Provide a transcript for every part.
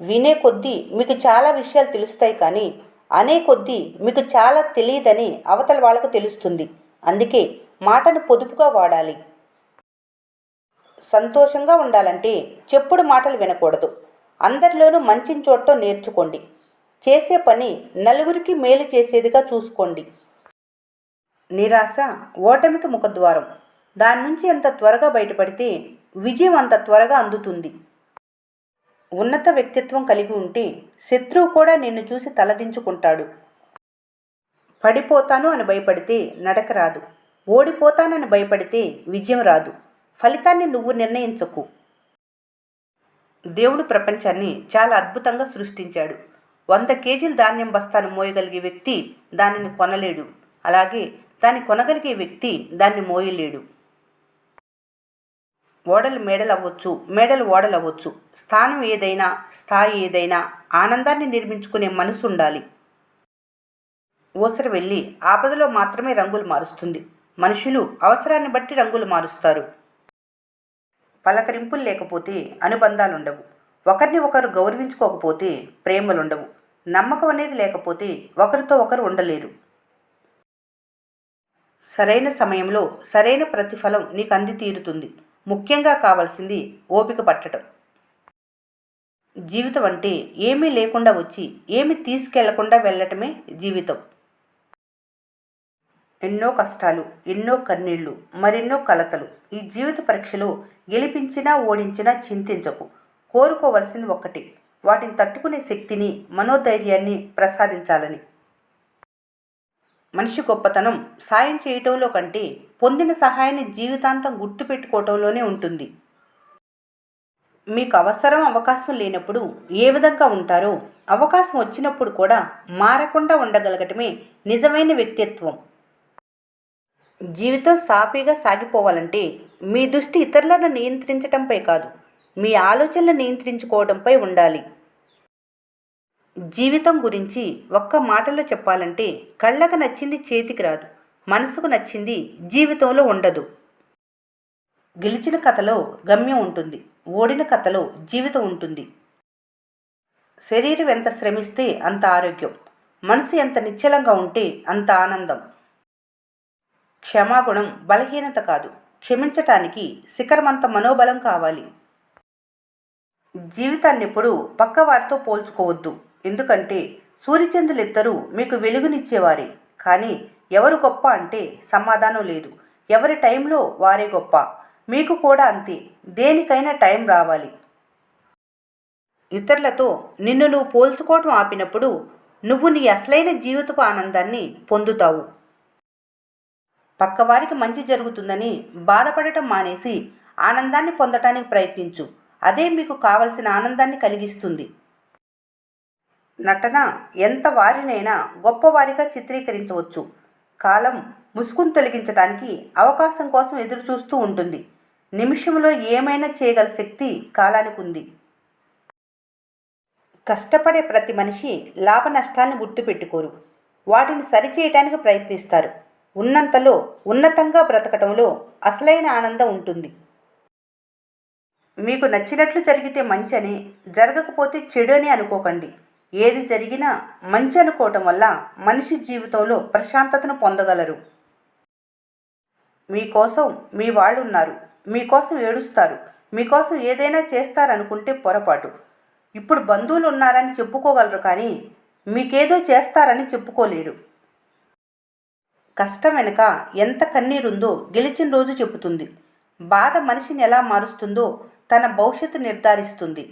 వినే కొద్దీ మీకు చాలా విషయాలు తెలుస్తాయి కానీ అనే కొద్దీ మీకు చాలా తెలియదని అవతల వాళ్ళకు తెలుస్తుంది. అందుకే మాటను పొదుపుగా వాడాలి. సంతోషంగా ఉండాలంటే చెప్పుడు మాటలు వినకూడదు. అందరిలోనూ మంచిని చూడటం నేర్చుకోండి. చేసే పని నలుగురికి మేలు చేసేదిగా చూసుకోండి. నిరాశ ఓటమికి ముఖద్వారం. దాని నుంచి ఎంత త్వరగా బయటపడితే విజయం అంత త్వరగా అందుతుంది. ఉన్నత వ్యక్తిత్వం కలిగి ఉంటే శత్రువు కూడా నిన్ను చూసి తలదించుకుంటాడు. పడిపోతాను అని భయపడితే నడక రాదు. ఓడిపోతానని భయపడితే విజయం రాదు. ఫలితాన్ని నువ్వు నిర్ణయించకు. దేవుడు ప్రపంచాన్ని చాలా అద్భుతంగా సృష్టించాడు. 100 కేజీల ధాన్యం బస్తాను మోయగలిగే వ్యక్తి దానిని కొనలేడు. అలాగే దాన్ని కొనగలిగే వ్యక్తి దాన్ని మోయలేడు. ఓడలు మేడలు అవ్వచ్చు, మేడలు ఓడలు అవ్వచ్చు. స్థానం ఏదైనా, స్థాయి ఏదైనా ఆనందాన్ని నిర్మించుకునే మనసు ఉండాలి. ఊసర వెళ్ళి ఆపదలో మాత్రమే రంగులు మారుస్తుంది. మనుషులు అవసరాన్ని బట్టి రంగులు మారుస్తారు. పలకరింపులు లేకపోతే అనుబంధాలుండవు. ఒకరిని ఒకరు గౌరవించుకోకపోతే ప్రేమలుండవు. నమ్మకం అనేది లేకపోతే ఒకరితో ఒకరు ఉండలేరు. సరైన సమయంలో సరైన ప్రతిఫలం నీకు అంది తీరుతుంది. ముఖ్యంగా కావాల్సింది ఓపిక పట్టడం. జీవితం అంటే ఏమీ లేకుండా వచ్చి ఏమీ తీసుకెళ్లకుండా వెళ్ళటమే జీవితం. ఎన్నో కష్టాలు, ఎన్నో కన్నీళ్లు, మరెన్నో కలతలు. ఈ జీవిత పరీక్షలో గెలిపించినా ఓడించినా చింతించకు. కోరుకోవలసింది ఒక్కటి, వాటిని తట్టుకునే శక్తిని, మనోధైర్యాన్ని ప్రసాదించాలని. మనిషి గొప్పతనం సాయం చేయటంలో కంటే పొందిన సహాయాన్ని జీవితాంతం గుర్తుపెట్టుకోవటంలోనే ఉంటుంది. మీకు అవకాశం లేనప్పుడు ఏ విధంగా ఉంటారో అవకాశం వచ్చినప్పుడు కూడా మారకుండా ఉండగలగటమే నిజమైన వ్యక్తిత్వం. జీవితం సాఫీగా సాగిపోవాలంటే మీ దృష్టి ఇతరులను నియంత్రించటంపై కాదు, మీ ఆలోచనలు నియంత్రించుకోవడంపై ఉండాలి. జీవితం గురించి ఒక్క మాటలో చెప్పాలంటే కళ్ళకు నచ్చింది చేతికి రాదు, మనసుకు నచ్చింది జీవితంలో ఉండదు. గెలిచిన కథలో గమ్యం ఉంటుంది, ఓడిన కథలో జీవితం ఉంటుంది. శరీరం ఎంత శ్రమిస్తే అంత ఆరోగ్యం, మనసు ఎంత నిశ్చలంగా ఉంటే అంత ఆనందం. క్షమాగుణం బలహీనత కాదు, క్షమించటానికి శిఖరమంత మనోబలం కావాలి. జీవితాన్ని ఎప్పుడూ పక్కవారితో పోల్చుకోవద్దు. ఎందుకంటే సూర్యచంద్రులిద్దరూ మీకు వెలుగునిచ్చేవారే, కానీ ఎవరు గొప్ప అంటే సమాధానం లేదు. ఎవరి టైంలో వారే గొప్ప. మీకు కూడా అంతే. దేనికైనా టైం రావాలి. ఇతరులతో నిన్ను నువ్వు పోల్చుకోవటం ఆపినప్పుడు నువ్వు నీ అసలైన జీవితపు ఆనందాన్ని పొందుతావు. పక్కవారికి మంచి జరుగుతుందని బాధపడటం మానేసి ఆనందాన్ని పొందటానికి ప్రయత్నించు. అదే మీకు కావలసిన ఆనందాన్ని కలిగిస్తుంది. నటన ఎంత వారినైనా గొప్పవారిగా చిత్రీకరించవచ్చు. కాలం ముసుగును తొలగించడానికి అవకాశం కోసం ఎదురు చూస్తూ ఉంటుంది. నిమిషంలో ఏమైనా చేయగల శక్తి కాలానికి ఉంది. కష్టపడే ప్రతి మనిషి లాభ నష్టాలను గుర్తుపెట్టుకోరు. వాటిని సరిచేయటానికి ప్రయత్నిస్తారు. ఉన్నంతలో ఉన్నతంగా బ్రతకటంలో అసలైన ఆనందం ఉంటుంది. మీకు నచ్చినట్లు జరిగితే మంచి అని, జరగకపోతే చెడు అని అనుకోకండి. ఏది జరిగినా మంచి అనుకోవటం వల్ల మనిషి జీవితంలో ప్రశాంతతను పొందగలరు. మీకోసం మీ వాళ్ళు ఉన్నారు. మీకోసం ఏడుస్తారు. మీకోసం ఏదైనా చేస్తారనుకుంటే పొరపాటు. ఇప్పుడు బంధువులు ఉన్నారని చెప్పుకోగలరు కానీ మీకేదో చేస్తారని చెప్పుకోలేరు. కష్టం వెనుక ఎంత కన్నీరుందో గెలిచిన రోజు చెబుతుంది. బాధ మనిషిని ఎలా మారుస్తుందో తన భవిష్యత్తు నిర్ధారిస్తుంది.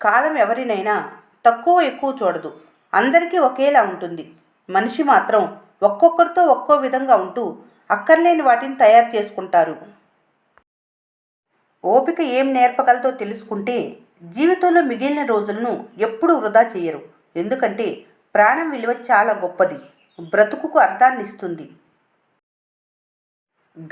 కాలం ఎవరినైనా తక్కువ ఎక్కువ చూడదు. అందరికీ ఒకేలా ఉంటుంది. మనిషి మాత్రం ఒక్కొక్కరితో ఒక్కో విధంగా ఉంటూ అక్కర్లేని వాటిని తయారు చేసుకుంటారు. ఓపిక ఏం నేర్పగలదో తెలుసుకుంటే జీవితంలో మిగిలిన రోజులను ఎప్పుడూ వృధా చేయరు. ఎందుకంటే ప్రాణం విలువ చాలా గొప్పది. బ్రతుకుకు అర్థాన్ని ఇస్తుంది.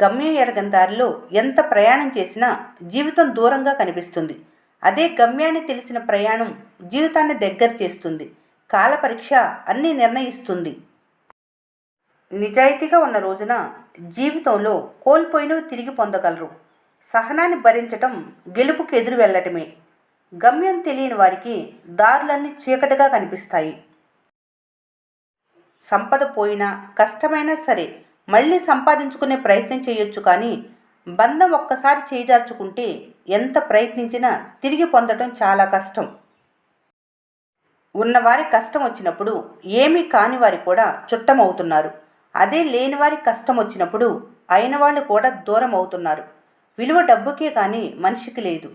గమ్యం ఎరగని దారిలో ఎంత ప్రయాణం చేసినా జీవితం దూరంగా కనిపిస్తుంది. అదే గమ్యాన్ని తెలిసిన ప్రయాణం జీవితాన్ని దగ్గర చేస్తుంది. కాల పరీక్ష అన్నీ నిర్ణయిస్తుంది. నిజాయితీగా ఉన్న రోజున జీవితంలో కోల్పోయినవి తిరిగి పొందగలరు. సహనాన్ని భరించటం గెలుపుకు ఎదురు వెళ్ళటమే. గమ్యం తెలియని వారికి దారులన్నీ చీకటిగా కనిపిస్తాయి. సంపద పోయినా కష్టమైనా సరే మళ్ళీ సంపాదించుకునే ప్రయత్నం చేయొచ్చు, కానీ బంధం ఒక్కసారి చేజార్చుకుంటే ఎంత ప్రయత్నించినా తిరిగి పొందడం చాలా కష్టం. ఉన్నవారి కష్టం వచ్చినప్పుడు ఏమీ కాని వారి కూడా చుట్టమవుతున్నారు. అదే లేని వారికి కష్టం వచ్చినప్పుడు అయిన వాళ్ళు కూడా దూరం అవుతున్నారు. విలువ డబ్బుకే కానీ మనిషికి లేదు.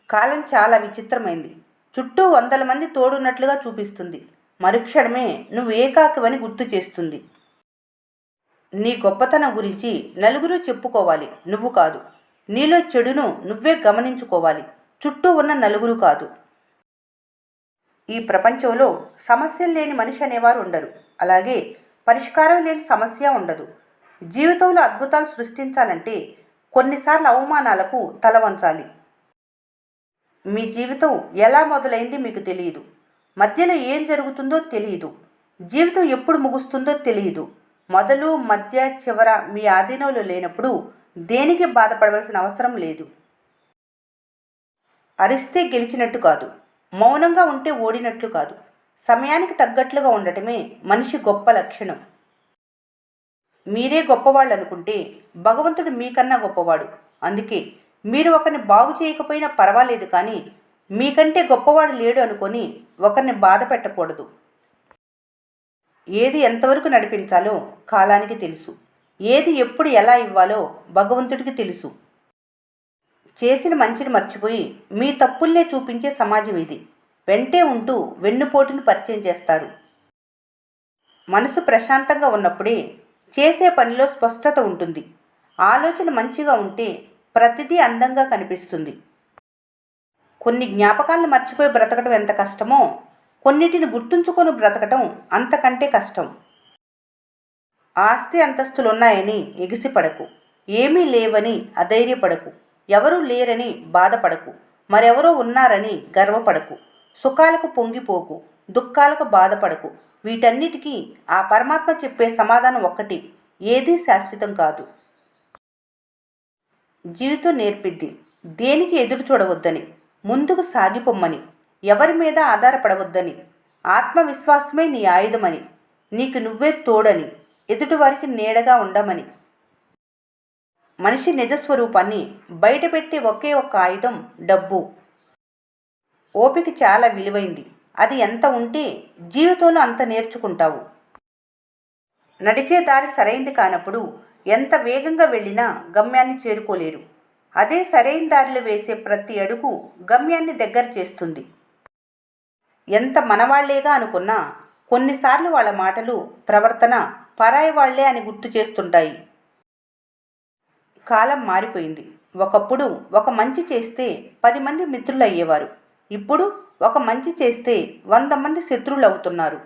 కాలం చాలా విచిత్రమైంది. చుట్టూ వందల మంది తోడున్నట్లుగా చూపిస్తుంది. మరుక్షణమే నువ్వు ఏకాకివని గుర్తు చేస్తుంది. నీ గొప్పతనం గురించి నలుగురు చెప్పుకోవాలి, నువ్వు కాదు. నీలో చెడును నువ్వే గమనించుకోవాలి, చుట్టూ ఉన్న నలుగురు కాదు. ఈ ప్రపంచంలో సమస్యలు లేని మనిషి అనేవారు ఉండరు. అలాగే పరిష్కారం లేని సమస్య ఉండదు. జీవితంలో అద్భుతాలు సృష్టించాలంటే కొన్నిసార్లు అవమానాలకు తల వంచాలి. మీ జీవితం ఎలా మొదలైంది మీకు తెలియదు. మధ్యలో ఏం జరుగుతుందో తెలియదు. జీవితం ఎప్పుడు ముగుస్తుందో తెలియదు. మొదలు మధ్య చివర మీ ఆధీనంలో లేనప్పుడు దేనికి బాధపడవలసిన అవసరం లేదు. అరిస్తే గెలిచినట్టు కాదు, మౌనంగా ఉంటే ఓడినట్లు కాదు. సమయానికి తగ్గట్లుగా ఉండటమే మనిషి గొప్ప లక్షణం. మీరే గొప్పవాళ్ళు అనుకుంటే భగవంతుడు మీకన్నా గొప్పవాడు. అందుకే మీరు ఒకరిని బాగు చేయకపోయినా పర్వాలేదు, కానీ మీకంటే గొప్పవాడు లేడు అనుకొని ఒకరిని బాధ పెట్టకూడదు. ఏది ఎంతవరకు నడిపించాలో కాలానికి తెలుసు. ఏది ఎప్పుడు ఎలా ఇవ్వాలో భగవంతుడికి తెలుసు. చేసిన మంచిని మర్చిపోయి మీ తప్పుల్నే చూపించే సమాజం ఇది. వెంటే ఉంటూ వెన్నుపోటును పరిచయం చేస్తారు. మనసు ప్రశాంతంగా ఉన్నప్పుడే చేసే పనిలో స్పష్టత ఉంటుంది. ఆలోచన మంచిగా ఉంటే ప్రతిదీ అందంగా కనిపిస్తుంది. కొన్ని జ్ఞాపకాలను మర్చిపోయి బ్రతకడం ఎంత కష్టమో, కొన్నిటిని గుర్తుంచుకొని బ్రతకటం అంతకంటే కష్టం. ఆస్తి అంతస్తులున్నాయని ఎగిసిపడకు, ఏమీ లేవని అధైర్యపడకు, ఎవరూ లేరని బాధపడకు, మరెవరో ఉన్నారని గర్వపడకు, సుఖాలకు పొంగిపోకు, దుఃఖాలకు బాధపడకు. వీటన్నిటికీ ఆ పరమాత్మ చెప్పే సమాధానం ఒక్కటి: ఏదీ శాశ్వతం కాదు. జీవితం నేర్పిద్ది దేనికి ఎదురు చూడవద్దని, ముందుకు సాగిపోమ్మని, ఎవరి మీద ఆధారపడవద్దని, ఆత్మవిశ్వాసమే నీ ఆయుధమని, నీకు నువ్వే తోడని, ఎదుటివారికి నీడగా ఉండమని. మనిషి నిజస్వరూపాన్ని బయటపెట్టే ఒకే ఒక్క ఆయుధం డబ్బు. ఓపిక చాలా విలువైంది. అది ఎంత ఉంటే జీవితంలో అంత నేర్చుకుంటావు. నడిచే దారి సరైంది కానప్పుడు ఎంత వేగంగా వెళ్ళినా గమ్యాన్ని చేరుకోలేరు. అదే సరైన దారిలో వేసే ప్రతి అడుగు గమ్యాన్ని దగ్గర చేస్తుంది. ఎంత మనవాళ్లేగా అనుకున్నా కొన్నిసార్లు వాళ్ళ మాటలు, ప్రవర్తన పరాయి వాళ్లే అని గుర్తు చేస్తుంటాయి. కాలం మారిపోయింది. ఒకప్పుడు ఒక మంచి చేస్తే 10 మంది మిత్రులు అయ్యేవారు. ఇప్పుడు ఒక మంచి చేస్తే 100 మంది శత్రువులు అవుతున్నారు.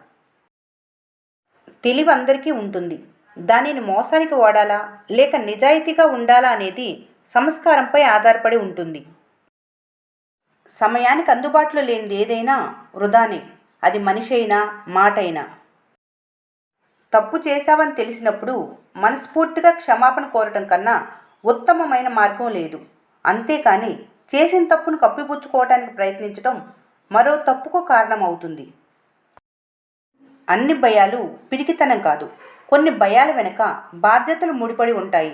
తెలివి అందరికీ ఉంటుంది. దానిని మోసానికి వాడాలా లేక నిజాయితీగా ఉండాలా అనేది సంస్కారంపై ఆధారపడి ఉంటుంది. సమయానికి అందుబాటులో లేనిది ఏదైనా వృధానే, అది మనిషి అయినా మాట అయినా. తప్పు చేశావని తెలిసినప్పుడు మనస్ఫూర్తిగా క్షమాపణ కోరటం కన్నా ఉత్తమమైన మార్గం లేదు. అంతేకాని చేసిన తప్పును కప్పిపుచ్చుకోవటానికి ప్రయత్నించటం మరో తప్పుకు కారణమవుతుంది. అన్ని భయాలు పిరికితనం కాదు. కొన్ని భయాల వెనుక బాధ్యతలు ముడిపడి ఉంటాయి.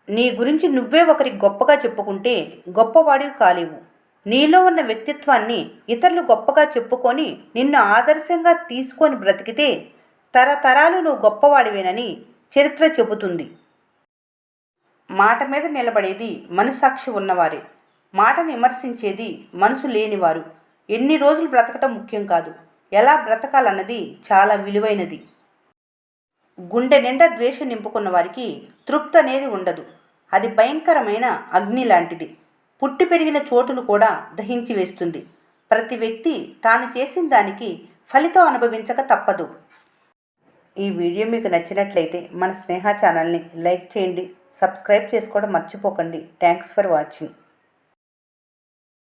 నీ గురించి నువ్వే ఒకరికి గొప్పగా చెప్పుకుంటే గొప్పవాడివి కాలేవు. నీలో ఉన్న వ్యక్తిత్వాన్ని ఇతరులు గొప్పగా చెప్పుకొని నిన్ను ఆదర్శంగా తీసుకొని బ్రతికితే తరతరాలు నువ్వు గొప్పవాడివేనని చరిత్ర చెబుతుంది. మాట మీద నిలబడేది మనస్సాక్షి ఉన్నవారే. మాటను విమర్శించేది మనసు లేనివారు. ఎన్ని రోజులు బ్రతకటం ముఖ్యం కాదు, ఎలా బ్రతకాలన్నది చాలా విలువైనది. గుండె నిండా ద్వేషం నింపుకున్న వారికి తృప్తి అనేది ఉండదు. అది భయంకరమైన అగ్ని లాంటిది. పుట్టి పెరిగిన చోటును కూడా దహించి వేస్తుంది. ప్రతి వ్యక్తి తాను చేసిన దానికి ఫలితం అనుభవించక తప్పదు. ఈ వీడియో మీకు నచ్చినట్లయితే మన స్నేహ ఛానల్ని లైక్ చేయండి, సబ్స్క్రైబ్ చేసుకోవడం మర్చిపోకండి. Thanks for watching.